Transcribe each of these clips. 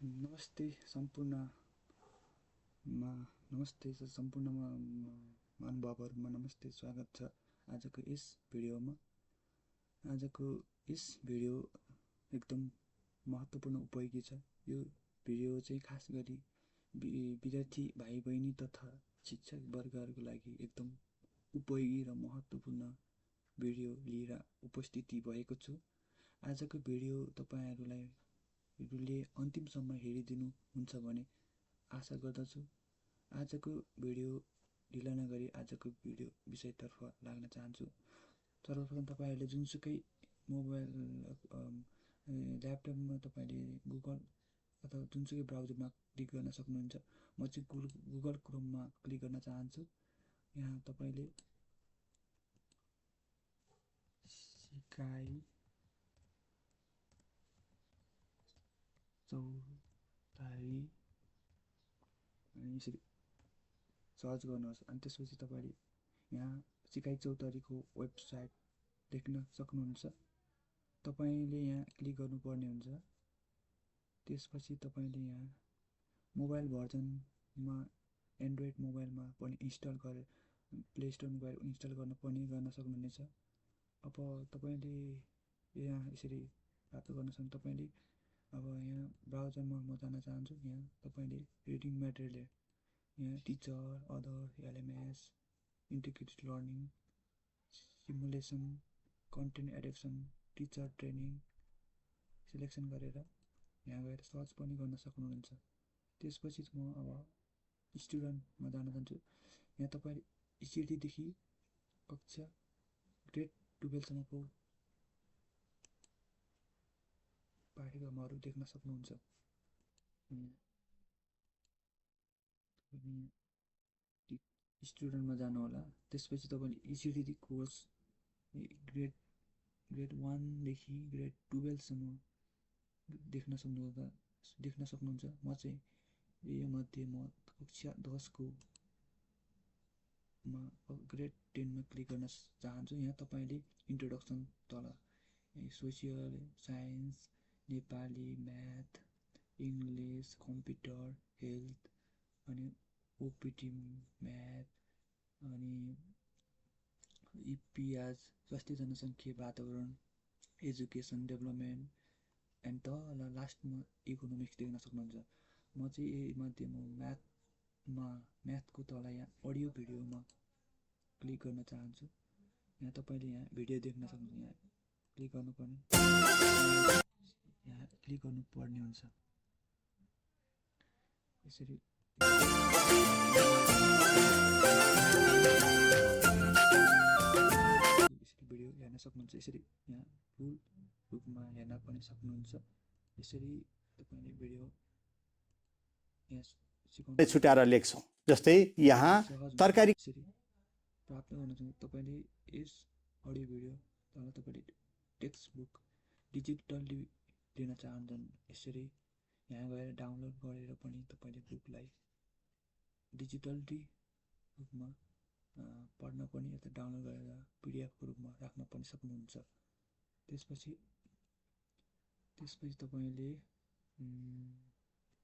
नमस्ते सम्पूर्ण महानुभावहरुमा नमस्ते, स्वागत छ आजको यस भिडियोमा। आजको यस भिडियो एकदम महत्त्वपूर्ण उपयोगी छ। यो भिडियो चाहिँ खास गरी विद्यार्थी भाइ बहिनी तथा शिक्षक वर्गहरुको लागि एकदम उपयोगी र महत्त्वपूर्ण भिडियो लिएर उपस्थिति भएको छु। आजको भिडियो तपाईहरुले अन्तिमसम्म हेरिदिनु हुन्छ भन्ने आशा गर्दछु। आजको भिडियो ढिला नगरी आजको भिडियो विषयतर्फ लाग्न चाहन्छु। सर्वप्रथम तपाईहरुले जुनसुकै मोबाइल ल्यापटपमा तपाईले गुगल अथवा जुनसुकै ब्राउजरमा क्लिक गर्न सक्नुहुन्छ। म चाहिँ गुगल क्रोममा क्लिक गर्न चाहन्छु। यहाँ तपाईले सिकाइ चौतारी अनि यसरी सर्च गर्नुहोस्। अनि त्यसपछि तपाईले यहाँ सिकाइ चौतारीको वेबसाइट देख्न सक्नुहुन्छ। तपाईले यहाँ क्लिक गर्नुपर्ने हुन्छ। त्यसपछि तपाईले यहाँ मोबाइल भर्जनमा एन्ड्रोइड मोबाइलमा पनि इन्स्टल गरेर प्ले स्टोरमा गएर इन्स्टल गर्न सक्नुहुनेछ। अब तपाईले यहाँ यसरी प्राप्त गर्न सक्नु। तपाईले अब यहाँ ब्राउजरमा म जान चाहन्छु। यहाँ तपाईले रिडिङ मटेरियल यहाँ teacher, other, LMS, integrated learning, simulation, content addiction, teacher training selection गरेर यहाँ गएर सर्च पनि गर्न सक्नुहुन्छ। त्यसपछि म अब स्टुडेन्टमा जान चाहन्छु। यहाँ तपाईले ECD देखि कक्षा ग्रेड 12 सम्मको पाठ्यक्रमहरू देख्न सक्नुहुन्छ। स्टुडेन्टमा जानु होला। त्यसपछि तपाईले ECD कोर्स ग्रेड 1 देखि ग्रेड 12 सम्म देख्न सक्नुहुन्छ। म चाहिँ यो मध्ये म कक्षा 10 को ग्रेड 10 मा क्लिक गर्न चाहन्छु। यहाँ तपाईले इन्ट्रोडक्सन तल social science, Nepali, math, English, computer, health अनि ओपिटी म्याथ अनि इपिएज स्वास्थ्य जनसङ्ख्या वातावरण एजुकेसन डेभलपमेन्ट एन्ड तल लास्टमा इकोनोमिक्स देख्न सक्नुहुन्छ। म चाहिँ यही मध्ये म्याथको तल यहाँ अडियो भिडियोमा क्लिक गर्न चाहन्छु। यहाँ तपाईले यहाँ भिडियो देख्न सक्नुहुन्छ। यहाँ क्लिक गर्नुपर्ने हुन्छ। यसरी भिडियो हेर्न सक्नुहुन्छ। यसरी यहाँ फुल रूपमा हेर्न पनि सक्नुहुन्छ। यसरी तपाईले भिडियो यहाँ छुट्याएर लेख्छौं। जस्तै यहाँ तरकारी प्राप्त गर्न चाहनुहुन्छ। तपाईले यस अडियो भिडियो तल तपाईले टेक्स्ट बुक डिजिटल्ली लिन चाहन्छन्। यसरी यहाँ गएर डाउनलोड गरेर पनि तपाईले बुकलाई डिजिटल्ली रूपमा पढ्न पनि अथवा डाउनलोड गरेर PDF को रूपमा राख्न पनि सक्नुहुन्छ। त्यसपछि तपाईले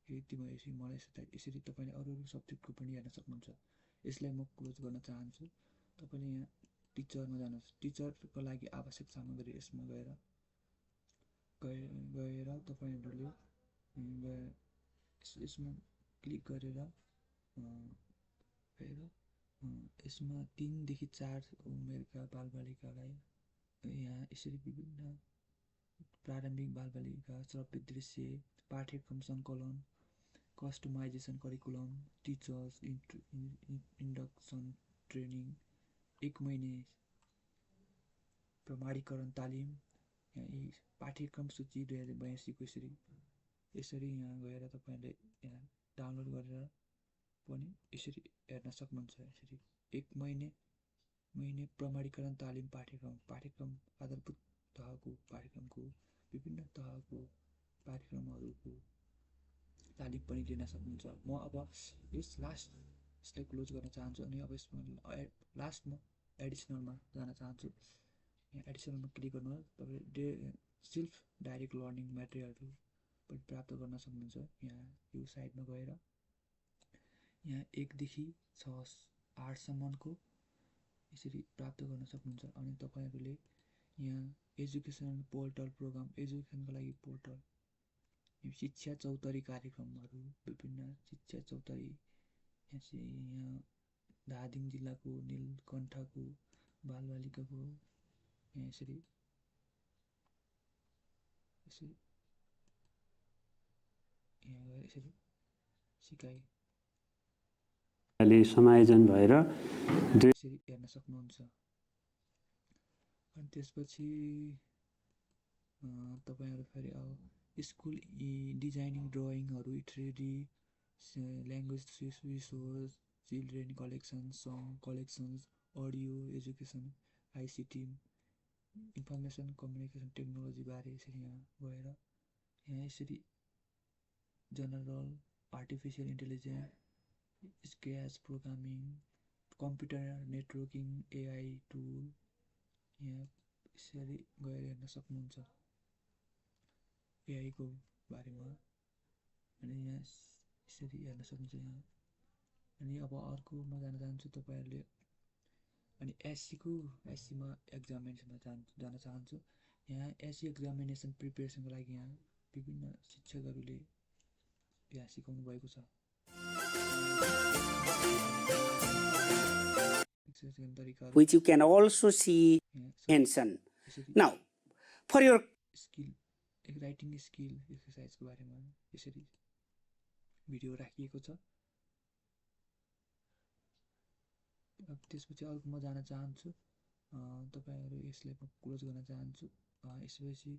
यसरी तपाईले अरू सब्जेक्टको पनि हेर्न सक्नुहुन्छ। यसलाई म क्लोज गर्न चाहन्छु। तपाईले यहाँ टिचरमा जानुहोस्। टिचरको लागि आवश्यक सामग्री यसमा गएर तपाईहरुले यसमा क्लिक गरेर यसमा 3 देखि 4 उमेरका बालबालिकालाई यहाँ यसरी विभिन्न प्रारम्भिक बालबालिका श्रव्य दृश्य पाठ्यक्रम सङ्कलन customisation curriculum teachers induction training 1 महिने प्रमाणीकरण तालिम यहाँ यी पाठ्यक्रम सूची 2082 को यसरी यहाँ गएर तपाईले यहाँ डाउनलोड गरेर पनि यसरी हेर्न सक्नुहुन्छ। यसरी 1 महिने प्रमाणीकरण तालिम पाठ्यक्रम आधारभूत तहको पाठ्यक्रमको विभिन्न तहको पाठ्यक्रमहरूको तालिम पनि लिन सक्नुहुन्छ। म अब यसलाई क्लोज गर्न चाहन्छु अनि अब यसमा लास्टमा एडिसनलमा जान चाहन्छु। यहाँ एडिसनलमा क्लिक गर्नुहोस्। तपाईले सेल्फ डाइरेक्ट लर्निङ मटेरियलहरु पनि प्राप्त गर्न सक्नुहुन्छ। यहाँ यो साइटमा गएर यहाँ 1 देखि 8सम्मको यसरी प्राप्त गर्न सक्नुहुन्छ। अनि तपाईहरुले यहाँ एजुकेसनल पोर्टल प्रोग्राम, एजुकेसनको लागि पोर्टल, शिक्षा चौतारी कार्यक्रमहरू, विभिन्न शिक्षा चौतारी यहाँ धादिङ जिल्लाको नीलकण्ठको बालबालिकाको यहाँ यसरी यहाँ यसरी सिकाइ समायोजन भएर यसरी हेर्न सक्नुहुन्छ। अनि त्यसपछि तपाईहरु फेरि school designing, ड्रइङहरू, 3D language resource, children collection, song collections, audio education, ICT, information communication technology बारे यसरी यहाँ गएर यहाँ यसरी general, artificial intelligence, scratch programming, computer networking, AI tool यहाँ यसरी गएर हेर्न सक्नुहुन्छ AI को बारेमा। अनि यहाँ यसरी हेर्न सक्नुहुन्छ यहाँ। अनि अब अर्को म जान चाहन्छु तपाईहरुले अनि एससीमा एक्जामिनेसनमा जान चाहन्छु। यहाँ एससी एक्जामिनेसन प्रिपरेसनको लागि यहाँ विभिन्न शिक्षकहरूले यहाँ सिकाउनु भएको छ। which you can also see mentioned. Now, for your skill, एक राइटिङ स्किल एक्सरसाइजको बारेमा यसरी भिडियो राखिएको छ। अब त्यसपछि अर्को म जान चाहन्छु, तपाईहरु यसलाई म क्लोज गर्न चाहन्छु। यसपछि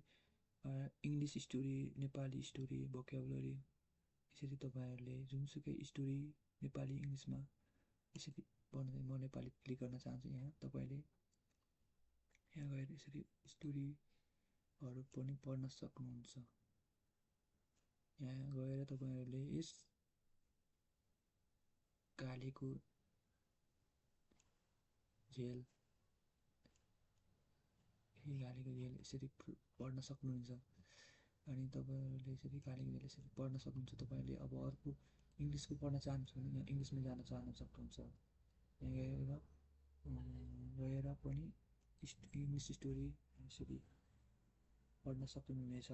इङ्ग्लिस स्टोरी, नेपाली स्टोरी, भोक्याबुलरी यसरी तपाईहरुले जुनसुकै स्टोरी नेपाली इङ्ग्लिसमा यसरी पढ्दै म नेपाली क्लिक गर्न चाहन्छु। यहाँ तपाईले यहाँ गएर यसरी स्टोरीहरू पनि पढ्न सक्नुहुन्छ। यहाँ गएर तपाईहरुले यस कालीको झेल यसरी पढ्न सक्नुहुन्छ। अनि तपाईहरुले यसरी कालीको झेल यसरी पढ्न सक्नुहुन्छ। तपाईले अब अर्को इङ्ग्लिसको पढ्न चाहनुहुन्छ भने यहाँ इङ्ग्लिसमा जान सक्नुहुन्छ। यहाँ गएर पनि इङ्ग्लिस स्टोरी यसरी पढ्न सक्नुहुनेछ।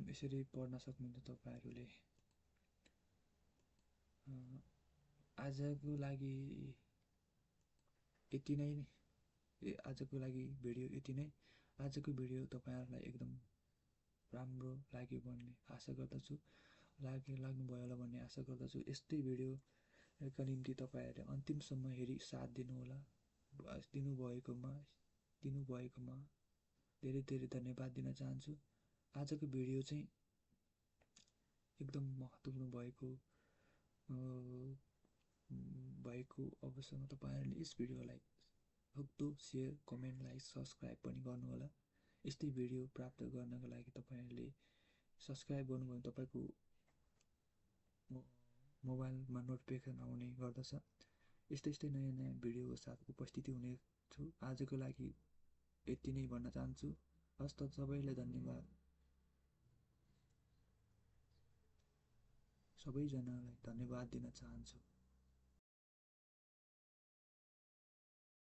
यसरी पढ्न सक्नुहुन्छ तपाईहरुले। आजको लागि यति नै। आजको लागि भिडियो यति नै। आजको भिडियो तपाईहरुलाई एकदम राम्रो लाग्यो भन्ने आशा गर्दछु। लाग्नुभयो होला भन्ने आशा गर्दछु। यस्तै भिडियोका निम्ति तपाईहरुले अन्तिमसम्म हेरी साथ दिनुहोला। दिनुभएकोमा धेरै धेरै धन्यवाद दिन चाहन्छु। आजको भिडियो चाहिँ एकदम महत्त्वपूर्ण भएको अवसरमा तपाईहरुले यस भिडियोलाई सक्दो शेयर, कमेन्ट, लाइक, सब्स्क्राइब पनि गर्नुहोला। यस्तै भिडियो प्राप्त गर्नको लागि तपाईहरुले सब्स्क्राइब गर्नुभयो भने तपाईको मोबाइलमा नोटिफिकेसन आउने गर्दछ। यस्तै नयाँ भिडियोको साथ उपस्थिति हुने छु। आजको लागि यति नै भन्न चाहन्छु। हस्त सबैलाई धन्यवाद। सबैजनालाई धन्यवाद दिन चाहन्छु।